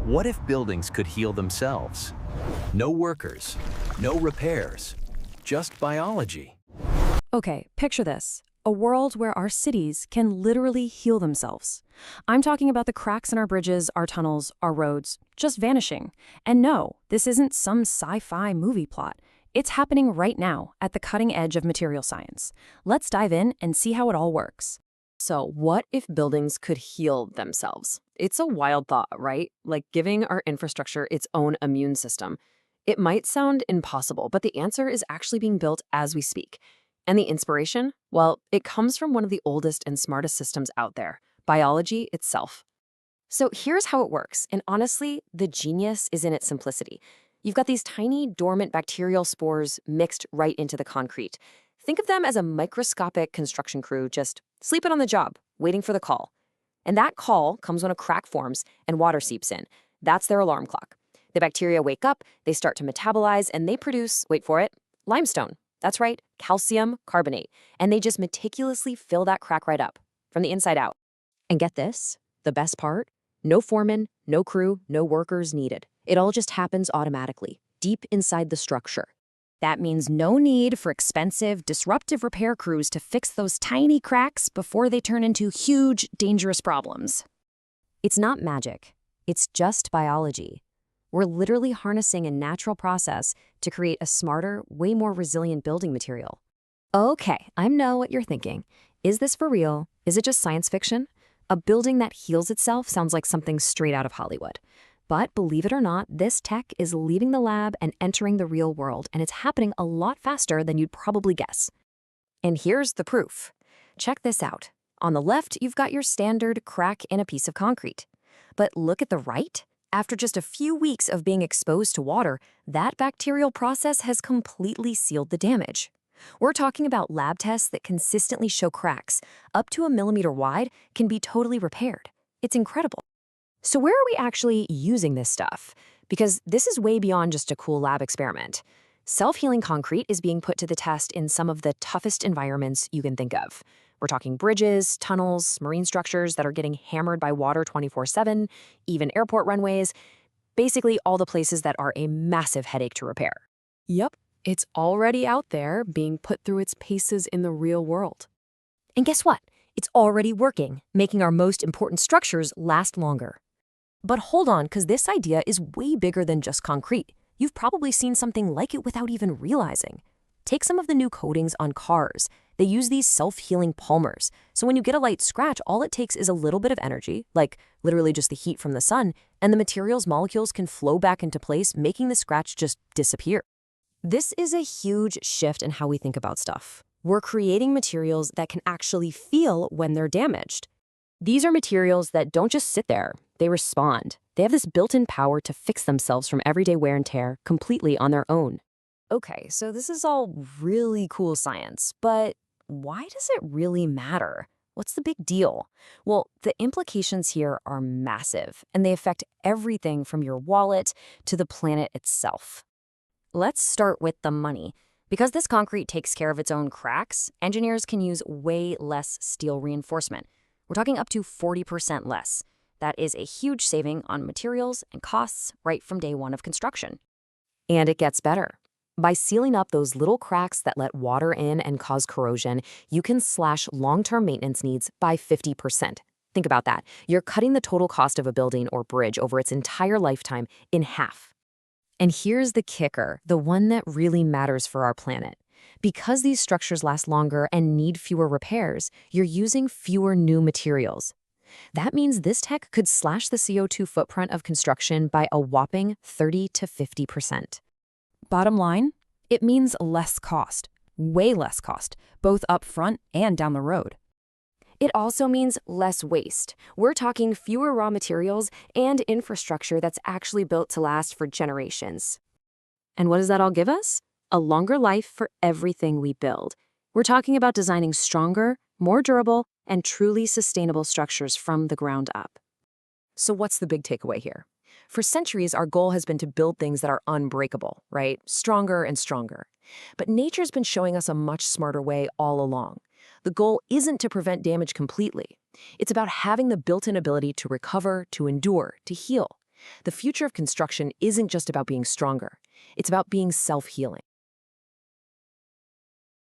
What if buildings could heal themselves? No workers, no repairs, just biology. Okay, picture this. A world where our cities can literally heal themselves. I'm talking about the cracks in our bridges, our tunnels, our roads, just vanishing. And no, this isn't some sci-fi movie plot. It's happening right now at the cutting edge of material science. Let's dive in and see how it all works. So, what if buildings could heal themselves? It's a wild thought, right? Like giving our infrastructure its own immune system. It might sound impossible, but the answer is actually being built as we speak. And the inspiration? Well, it comes from one of the oldest and smartest systems out there, biology itself. So here's how it works, and honestly, the genius is in its simplicity. You've got these tiny, dormant bacterial spores mixed right into the concrete. Think of them as a microscopic construction crew just sleeping on the job, waiting for the call. And that call comes when a crack forms and water seeps in. That's their alarm clock. The bacteria wake up, they start to metabolize, and they produce, wait for it, limestone. That's right, calcium carbonate. And they just meticulously fill that crack right up, from the inside out. And get this, the best part? No foreman, no crew, no workers needed. It all just happens automatically, deep inside the structure. That means no need for expensive, disruptive repair crews to fix those tiny cracks before they turn into huge, dangerous problems. It's not magic. It's just biology. We're literally harnessing a natural process to create a smarter, way more resilient building material. Okay, I know what you're thinking. Is this for real? Is it just science fiction? A building that heals itself sounds like something straight out of Hollywood. But believe it or not, this tech is leaving the lab and entering the real world, and it's happening a lot faster than you'd probably guess. And here's the proof. Check this out. On the left, you've got your standard crack in a piece of concrete. But look at the right. After just a few weeks of being exposed to water, that bacterial process has completely sealed the damage. We're talking about lab tests that consistently show cracks, up to 1 millimeter wide, can be totally repaired. It's incredible. So where are we actually using this stuff? Because this is way beyond just a cool lab experiment. Self-healing concrete is being put to the test in some of the toughest environments you can think of. We're talking bridges, tunnels, marine structures that are getting hammered by water 24/7, even airport runways, basically all the places that are a massive headache to repair. Yep, it's already out there being put through its paces in the real world. And guess what? It's already working, making our most important structures last longer. But hold on, because this idea is way bigger than just concrete. You've probably seen something like it without even realizing. Take some of the new coatings on cars. They use these self-healing polymers. So when you get a light scratch, all it takes is a little bit of energy, like literally just the heat from the sun, and the material's molecules can flow back into place, making the scratch just disappear. This is a huge shift in how we think about stuff. We're creating materials that can actually feel when they're damaged. These are materials that don't just sit there, they respond. They have this built-in power to fix themselves from everyday wear and tear completely on their own. Okay, so this is all really cool science, but why does it really matter? What's the big deal? Well, the implications here are massive, and they affect everything from your wallet to the planet itself. Let's start with the money. Because this concrete takes care of its own cracks, engineers can use way less steel reinforcement. We're talking up to 40% less. That is a huge saving on materials and costs right from day one of construction. And it gets better. By sealing up those little cracks that let water in and cause corrosion, you can slash long-term maintenance needs by 50%. Think about that. You're cutting the total cost of a building or bridge over its entire lifetime in half. And here's the kicker, the one that really matters for our planet. Because these structures last longer and need fewer repairs, you're using fewer new materials. That means this tech could slash the CO2 footprint of construction by a whopping 30 to 50%. Bottom line, it means less cost, way less cost, both up front and down the road. It also means less waste. We're talking fewer raw materials and infrastructure that's actually built to last for generations. And what does that all give us? A longer life for everything we build. We're talking about designing stronger, more durable, and truly sustainable structures from the ground up. So what's the big takeaway here? For centuries, our goal has been to build things that are unbreakable, right? Stronger and stronger. But nature's been showing us a much smarter way all along. The goal isn't to prevent damage completely. It's about having the built-in ability to recover, to endure, to heal. The future of construction isn't just about being stronger. It's about being self-healing.